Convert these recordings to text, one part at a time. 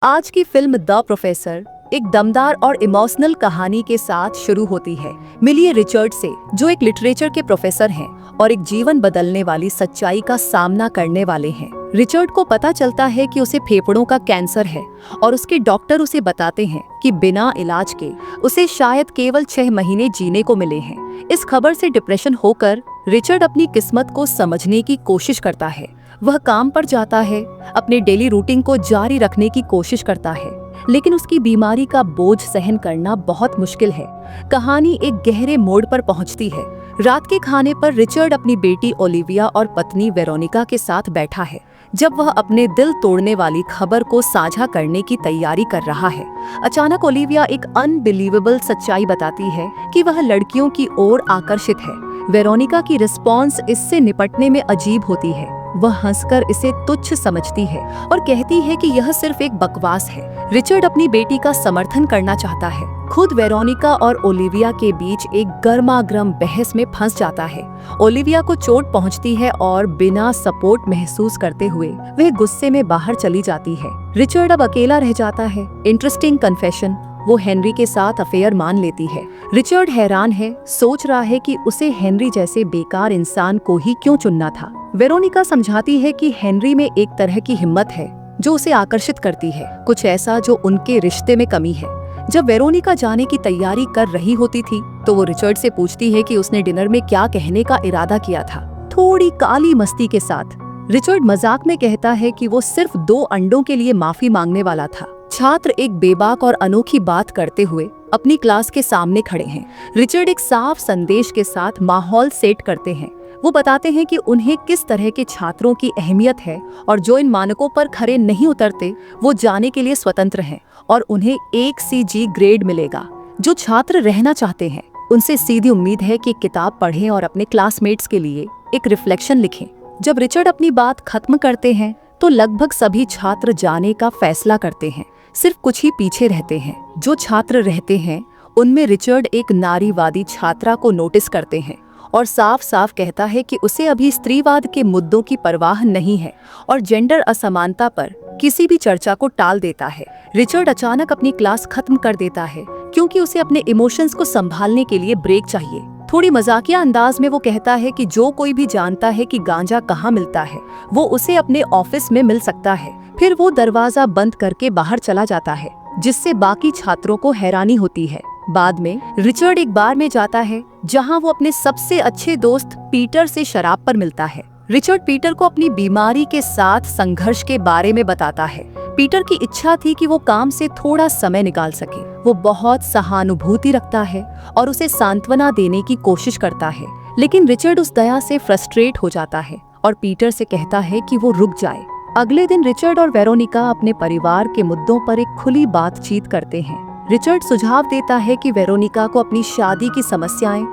आज की film the professor एक दमदार और इमोशनल कहानी के साथ शुरू होती है। मिलिए रिचर्ड से, जो एक लिटरेचर के प्रोफेसर हैं और एक जीवन बदलने वाली सच्चाई का सामना करने वाले हैं। रिचर्ड को पता चलता है कि उसे फेफड़ों का कैंसर है और उसके डॉक्टर उसे बताते हैं कि बिना इलाज के उसे शायद केवल 6 महीने जीने को मिले हैं। इस खबर से डिप्रेशन होकर रिचर्ड अपनी किस्मत को समझने की कोशिश करता है। वह काम पर जाता है, अपने डेली रूटीन को जारी रखने की कोशिश करता है, लेकिन उसकी बीमारी का बोझ सहन करना बहुत मुश्किल है। कहानी एक गहरे मोड़ पर पहुंचती है। रात के खाने पर रिचर्ड अपनी बेटी ओलिविया और पत्नी वेरोनिका के साथ बैठा है, जब वह अपने दिल तोड़ने वाली खबर को साझा करने की तैयारी कर रहा है। अचानक ओलिविया एक अनबिलीवेबल सच्चाई बताती है कि वह लड़कियों की ओर आकर्षित है। वेरोनिका की रिस्पॉन्स इससे निपटने में अजीब होती है। वह हंसकर इसे तुच्छ समझती है और कहती है कि यह सिर्फ एक बकवास है। रिचर्ड अपनी बेटी का समर्थन करना चाहता है। खुद वेरोनिका और ओलिविया के बीच एक गर्मागर्म बहस में फंस जाता है। ओलिविया को चोट पहुंचती है और बिना सपोर्ट महसूस करते हुए वह गुस्से में बाहर चली जाती है। रिचर्ड अब अकेला रह जाता है। इंटरेस्टिंग कन्फेशन, वो हेनरी के साथ अफेयर मान लेती है। रिचर्ड हैरान है, सोच रहा है कि उसे हेनरी जैसे बेकार इंसान को ही क्यों चुनना था। वेरोनिका समझाती है कि हेनरी में एक तरह की हिम्मत है जो उसे आकर्षित करती है, कुछ ऐसा जो उनके रिश्ते में कमी है। जब वेरोनिका जाने की तैयारी कर रही होती थी तो वो रिचर्ड से पूछती है कि उसने डिनर में क्या कहने का इरादा किया था। थोड़ी काली मस्ती के साथ रिचर्ड मजाक में कहता है कि वो सिर्फ 2 अंडों के लिए माफी मांगने वाला था। छात्र एक बेबाक और अनोखी बात करते हुए अपनी क्लास के सामने खड़े हैं। रिचर्ड एक साफ संदेश के साथ माहौल सेट करते हैं। वो बताते हैं कि उन्हें किस तरह के छात्रों की अहमियत है और जो इन मानकों पर खरे नहीं उतरते वो जाने के लिए स्वतंत्र हैं और उन्हें 1 CG ग्रेड मिलेगा। जो छात्र रहना चाहते हैं उनसे सीधी उम्मीद है कि किताब पढ़ें और अपने क्लासमेट्स के लिए एक रिफ्लेक्शन लिखें। जब रिचर्ड अपनी बात खत्म करते हैं तो लगभग सभी छात्र जाने का फैसला करते हैं। सिर्फ कुछ ही पीछे रहते हैं। जो छात्र रहते हैं उनमें रिचर्ड एक नारीवादी छात्रा को नोटिस करते हैं और साफ साफ कहता है कि उसे अभी स्त्रीवाद के मुद्दों की परवाह नहीं है और जेंडर असमानता पर किसी भी चर्चा को टाल देता है। रिचर्ड अचानक अपनी क्लास खत्म कर देता है क्योंकि उसे अपने इमोशंस को संभालने के लिए ब्रेक चाहिए। थोड़ी मजाकिया अंदाज में वो कहता है कि जो कोई भी जानता है कि गांजा कहाँ मिलता है वो उसे अपने ऑफिस में मिल सकता है। फिर वो दरवाजा बंद करके बाहर चला जाता है, जिससे बाकी छात्रों को हैरानी होती है। बाद में रिचर्ड एक बार में जाता है जहां वो अपने सबसे अच्छे दोस्त पीटर से शराब पर मिलता है। रिचर्ड पीटर को अपनी बीमारी के साथ संघर्ष के बारे में बताता है। पीटर की इच्छा थी कि वो काम से थोड़ा समय निकाल सके। वो बहुत सहानुभूति रखता है और उसे सांत्वना देने की कोशिश करता है, लेकिन रिचर्ड उस दया से फ्रस्ट्रेट हो जाता है और पीटर से कहता है कि वो रुक जाए। अगले दिन रिचर्ड और वेरोनिका अपने परिवार के मुद्दों पर एक खुली बातचीत करते हैं। रिचर्ड सुझाव देता है कि वेरोनिका को अपनी शादी की समस्याएं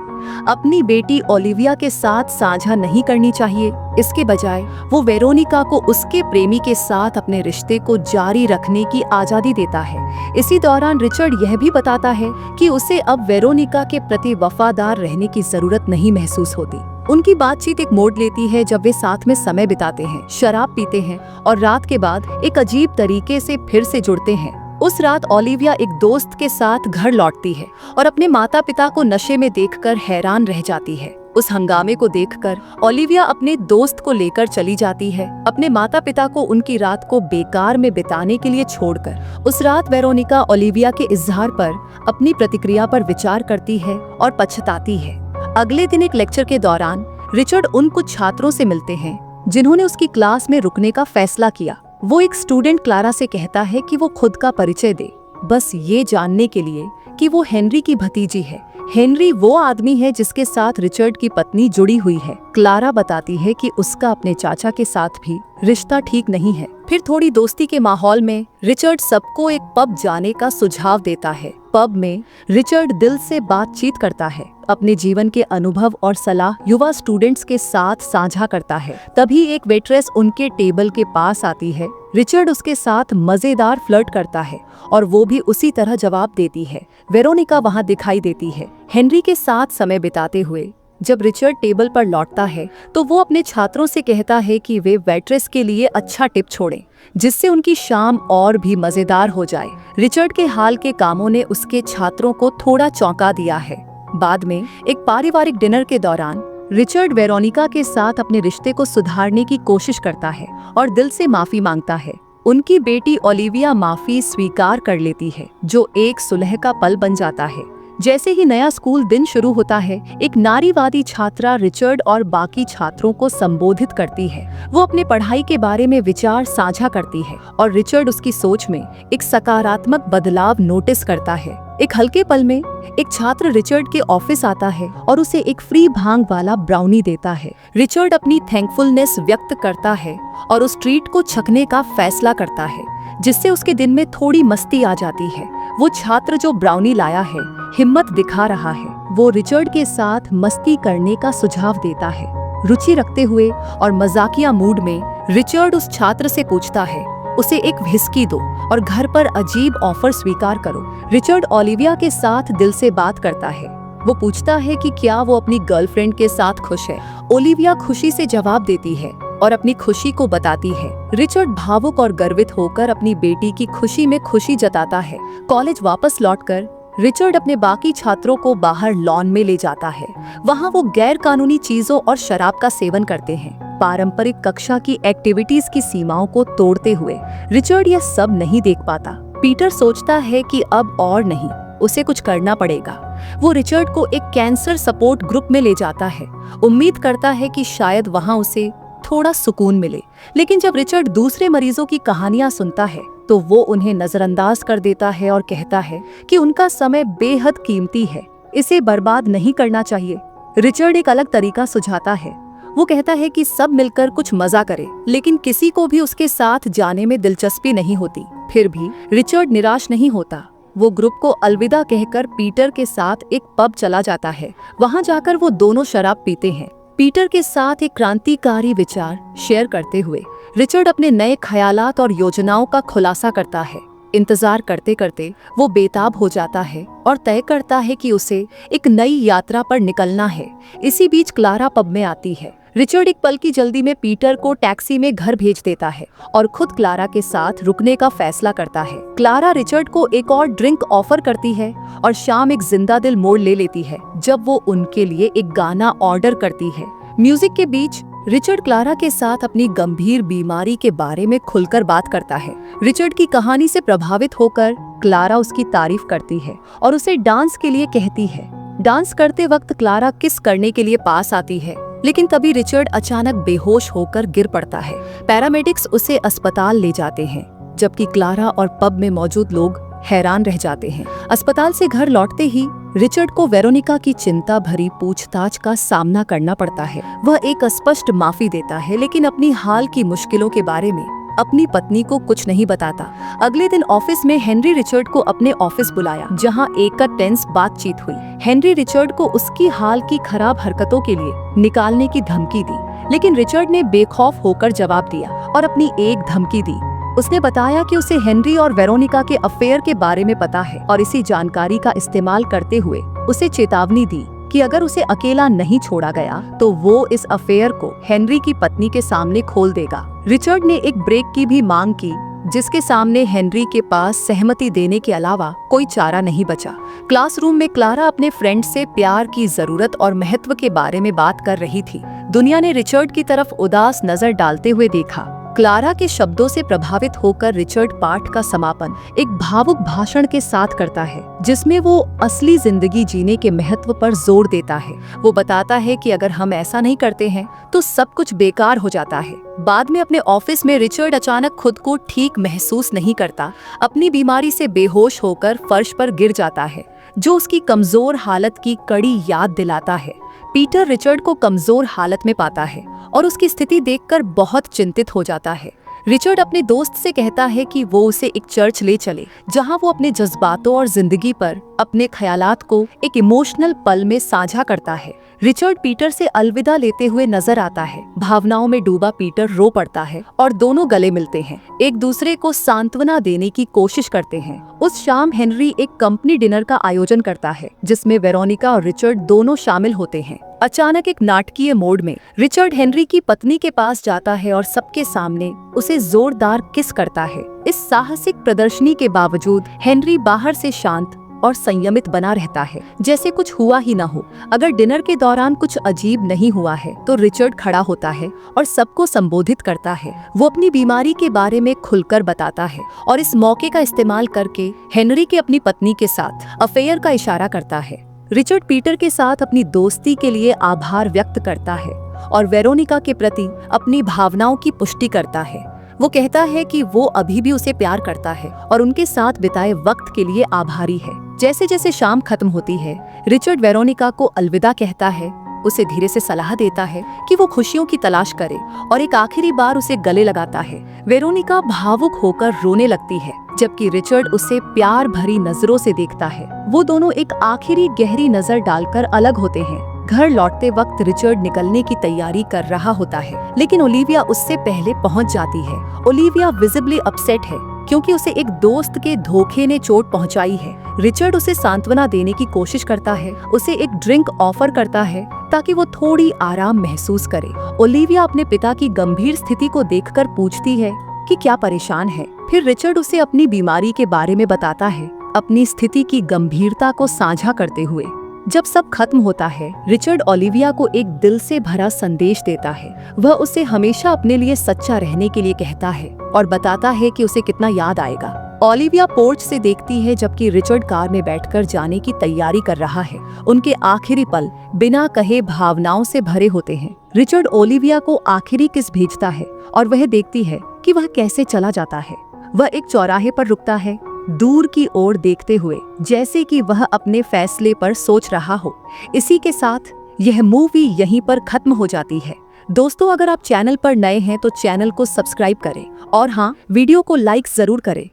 अपनी बेटी ओलिविया के साथ साझा नहीं करनी चाहिए। इसके बजाय वो वेरोनिका को उसके प्रेमी के साथ अपने रिश्ते को जारी रखने की आजादी देता है। इसी दौरान रिचर्ड यह भी बताता है कि उसे अब वेरोनिका के प्रति वफादार रहने की जरूरत नहीं महसूस होती। उनकी बातचीत एक मोड़ लेती है जब वे साथ में समय बिताते हैं, शराब पीते हैं और रात के बाद एक अजीब तरीके से फिर से जुड़ते हैं। उस रात ओलिविया एक दोस्त के साथ घर लौटती है और अपने माता पिता को नशे में देखकर हैरान रह जाती है। उस हंगामे को देखकर ओलिविया अपने दोस्त को लेकर चली जाती है, अपने माता पिता को उनकी रात को बेकार में बिताने के लिए छोड़कर। उस रात वेरोनिका ओलिविया के इजहार पर अपनी प्रतिक्रिया पर विचार करती है और पछताती है। अगले दिन एक लेक्चर के दौरान रिचर्ड उन कुछ छात्रों से मिलते हैं जिन्होंने उसकी क्लास में रुकने का फैसला किया। वो एक स्टूडेंट क्लारा से कहता है कि वो खुद का परिचय दे, बस ये जानने के लिए कि वो हेनरी की भतीजी है। हेनरी वो आदमी है जिसके साथ रिचर्ड की पत्नी जुड़ी हुई है। क्लारा बताती है कि उसका अपने चाचा के साथ भी रिश्ता ठीक नहीं है। फिर थोड़ी दोस्ती के माहौल में रिचर्ड सबको एक पब जाने का सुझाव देता है। पब में रिचर्ड दिल से बातचीत करता है, अपने जीवन के अनुभव और सलाह युवा स्टूडेंट्स के साथ साझा करता है। तभी एक वेट्रेस उनके टेबल के पास आती है। रिचर्ड उसके साथ मजेदार फ्लर्ट करता है और वो भी उसी तरह जवाब देती है। वेरोनिका वहां दिखाई देती है, हेनरी के साथ समय बिताते हुए। जब रिचर्ड टेबल पर लौटता है तो वो अपने छात्रों से कहता है कि वे वेट्रेस के लिए अच्छा टिप छोड़ें। जिससे उनकी शाम और भी मजेदार हो जाए। रिचर्ड के हाल के कामों ने उसके छात्रों को थोड़ा चौंका दिया है। बाद में एक पारिवारिक डिनर के दौरान रिचर्ड वेरोनिका के साथ अपने रिश्ते को सुधारने की कोशिश करता है और दिल से माफी मांगता है। उनकी बेटी ओलिविया माफी स्वीकार कर लेती है, जो एक सुलह का पल बन जाता है। जैसे ही नया स्कूल दिन शुरू होता है, एक नारीवादी छात्रा रिचर्ड और बाकी छात्रों को संबोधित करती है। वो अपने पढ़ाई के बारे में विचार साझा करती है और रिचर्ड उसकी सोच में एक सकारात्मक बदलाव नोटिस करता है। एक हल्के पल में एक छात्र रिचर्ड के ऑफिस आता है और उसे एक फ्री भांग वाला ब्राउनी देता है। रिचर्ड अपनी थैंकफुलनेस व्यक्त करता है और उस ट्रीट को छकने का फैसला करता है, जिससे उसके दिन में थोड़ी मस्ती आ जाती है। वो छात्र जो ब्राउनी लाया है हिम्मत दिखा रहा है। वो रिचर्ड के साथ मस्ती करने का सुझाव देता है। रुचि रखते हुए और मजाकिया मूड में रिचर्ड उस छात्र से पूछता है, उसे एक व्हिस्की दो और घर पर अजीब ऑफर स्वीकार करो। रिचर्ड ओलिविया के साथ दिल से बात करता है। वो पूछता है कि क्या वो अपनी गर्लफ्रेंड के साथ खुश है। ओलिविया खुशी से जवाब देती है और अपनी खुशी को बताती है। रिचर्ड भावुक और गर्वित होकर अपनी बेटी की खुशी में खुशी जताता है। कॉलेज वापस लौटकर रिचर्ड अपने बाकी छात्रों को बाहर लॉन में ले जाता है। वहाँ वो गैर कानूनी चीजों और शराब का सेवन करते हैं, पारंपरिक कक्षा की एक्टिविटीज की सीमाओं को तोड़ते हुए। रिचर्ड यह सब नहीं देख पाता। पीटर सोचता है कि अब और नहीं, उसे कुछ करना पड़ेगा। वो रिचर्ड को एक कैंसर सपोर्ट ग्रुप में ले जाता है, उम्मीद करता है कि शायद वहाँ उसे थोड़ा सुकून मिले। लेकिन जब रिचर्ड दूसरे मरीजों की कहानियां सुनता है तो वो उन्हें नजरअंदाज कर देता है और कहता है कि उनका समय बेहद कीमती है, इसे बर्बाद नहीं करना चाहिए। रिचर्ड एक अलग तरीका सुझाता है। वो कहता है कि सब मिलकर कुछ मजा करे, लेकिन किसी को भी उसके साथ जाने में दिलचस्पी नहीं होती। फिर भी रिचर्ड निराश नहीं होता। वो ग्रुप को अलविदा कहकर पीटर के साथ एक पब चला जाता है। वहां जाकर वो दोनों शराब पीते हैं, पीटर के साथ एक क्रांतिकारी विचार शेयर करते हुए। रिचर्ड अपने नए ख्यालात और योजनाओं का खुलासा करता है। इंतजार करते करते वो बेताब हो जाता है और तय करता है कि उसे एक नई यात्रा पर निकलना है। इसी बीच क्लारा पब में आती है। रिचर्ड एक पल की जल्दी में पीटर को टैक्सी में घर भेज देता है और खुद क्लारा के साथ रुकने का फैसला करता है। क्लारा रिचर्ड को एक और ड्रिंक ऑफर करती है और शाम एक जिंदा दिल मोड़ ले लेती है जब वो उनके लिए एक गाना ऑर्डर करती है। म्यूजिक के बीच रिचर्ड क्लारा के साथ अपनी गंभीर बीमारी के बारे में खुलकर बात करता है। रिचर्ड की कहानी से प्रभावित होकर क्लारा उसकी तारीफ करती है और उसे डांस के लिए कहती है। डांस करते वक्त क्लारा किस करने के लिए पास आती है, लेकिन तभी रिचर्ड अचानक बेहोश होकर गिर पड़ता है। पैरामेडिक्स उसे अस्पताल ले जाते हैं, जबकि क्लारा और पब में मौजूद लोग हैरान रह जाते हैं। अस्पताल से घर लौटते ही रिचर्ड को वेरोनिका की चिंता भरी पूछताछ का सामना करना पड़ता है। वह एक अस्पष्ट माफी देता है, लेकिन अपनी हाल की मुश्किलों के बारे में अपनी पत्नी को कुछ नहीं बताता। अगले दिन ऑफिस में हेनरी रिचर्ड को अपने ऑफिस बुलाया, जहां एक टेंस बातचीत हुई। हेनरी रिचर्ड को उसकी हाल की खराब हरकतों के लिए निकालने की धमकी दी, लेकिन रिचर्ड ने बेखौफ होकर जवाब दिया और अपनी एक धमकी दी। उसने बताया कि उसे हेनरी और वेरोनिका के अफेयर के बारे में पता है और इसी जानकारी का इस्तेमाल करते हुए उसे चेतावनी दी कि अगर उसे अकेला नहीं छोड़ा गया तो वो इस अफेयर को हेनरी की पत्नी के सामने खोल देगा। रिचर्ड ने एक ब्रेक की भी मांग की, जिसके सामने हेनरी के पास सहमति देने के अलावा कोई चारा नहीं बचा। क्लासरूम में क्लारा अपने फ्रेंड से प्यार की जरूरत और महत्व के बारे में बात कर रही थी। दुनिया ने रिचर्ड की तरफ उदास नजर डालते हुए देखा। क्लारा के शब्दों से प्रभावित होकर रिचर्ड पाठ का समापन एक भावुक भाषण के साथ करता है, जिसमें वो असली जिंदगी जीने के महत्व पर जोर देता है। वो बताता है कि अगर हम ऐसा नहीं करते हैं तो सब कुछ बेकार हो जाता है। बाद में अपने ऑफिस में रिचर्ड अचानक खुद को ठीक महसूस नहीं करता। अपनी बीमारी से बेहोश होकर फर्श पर गिर जाता है, जो उसकी कमजोर हालत की कड़ी याद दिलाता है। पीटर रिचर्ड को कमजोर हालत में पाता है और उसकी स्थिति देखकर बहुत चिंतित हो जाता है। रिचर्ड अपने दोस्त से कहता है कि वो उसे एक चर्च ले चले, जहां वो अपने जज्बातों और जिंदगी पर अपने ख्यालात को एक इमोशनल पल में साझा करता है। रिचर्ड पीटर से अलविदा लेते हुए नजर आता है। भावनाओं में डूबा पीटर रो पड़ता है और दोनों गले मिलते हैं, एक दूसरे को सांत्वना देने की कोशिश करते हैं। उस शाम हेनरी एक कंपनी डिनर का आयोजन करता है, जिसमें वेरोनिका और रिचर्ड दोनों शामिल होते हैं। अचानक एक नाटकीय मोड में रिचर्ड हेनरी की पत्नी के पास जाता है और सबके सामने उसे जोरदार किस करता है। इस साहसिक प्रदर्शनी के बावजूद हेनरी बाहर से शांत और संयमित बना रहता है, जैसे कुछ हुआ ही ना हो। अगर डिनर के दौरान कुछ अजीब नहीं हुआ है तो रिचर्ड खड़ा होता है और सबको संबोधित करता है। वो अपनी बीमारी के बारे में खुलकर बताता है और इस मौके का इस्तेमाल करके हेनरी के अपनी पत्नी के साथ अफेयर का इशारा करता है। रिचर्ड पीटर के साथ अपनी दोस्ती के लिए आभार व्यक्त करता है और वेरोनिका के प्रति अपनी भावनाओं की पुष्टि करता है। वो कहता है कि वो अभी भी उसे प्यार करता है और उनके साथ बिताए वक्त के लिए आभारी है। जैसे जैसे शाम खत्म होती है, रिचर्ड वेरोनिका को अलविदा कहता है, उसे धीरे से सलाह देता है कि वो खुशियों की तलाश करे और एक आखिरी बार उसे गले लगाता है। वेरोनिका भावुक होकर रोने लगती है, जबकि रिचर्ड उसे प्यार भरी नजरों से देखता है। वो दोनों एक आखिरी गहरी नजर डालकर अलग होते हैं। घर लौटते वक्त रिचर्ड निकलने की तैयारी कर रहा होता है, लेकिन ओलिविया उससे पहले पहुंच जाती है। ओलिविया विजिबली अपसेट है क्योंकि उसे एक दोस्त के धोखे ने चोट पहुंचाई है। रिचर्ड उसे सांत्वना देने की कोशिश करता है, उसे एक ड्रिंक ऑफर करता है ताकि वो थोड़ी आराम महसूस करे। ओलिविया अपने पिता की गंभीर स्थिति को देखकर पूछती है कि क्या परेशान है। फिर रिचर्ड उसे अपनी बीमारी के बारे में बताता है, अपनी स्थिति की गंभीरता को साझा करते हुए। जब सब खत्म होता है, रिचर्ड ओलिविया को एक दिल से भरा संदेश देता है। वह उसे हमेशा अपने लिए सच्चा रहने के लिए कहता है और बताता है कि उसे कितना याद आएगा। ओलिविया पोर्च से देखती है जबकि रिचर्ड कार में बैठकर जाने की तैयारी कर रहा है। उनके आखिरी पल बिना कहे भावनाओं से भरे होते हैं। रिचर्ड ओलिविया को आखिरी किस भेजता है और वह देखती है कि वह कैसे चला जाता है। वह एक चौराहे पर रुकता है, दूर की ओर देखते हुए, जैसे कि वह अपने फैसले पर सोच रहा हो। इसी के साथ यह मूवी यहीं पर खत्म हो जाती है। दोस्तों, अगर आप चैनल पर नए हैं तो चैनल को सब्सक्राइब करें और हाँ, वीडियो को लाइक जरूर करें।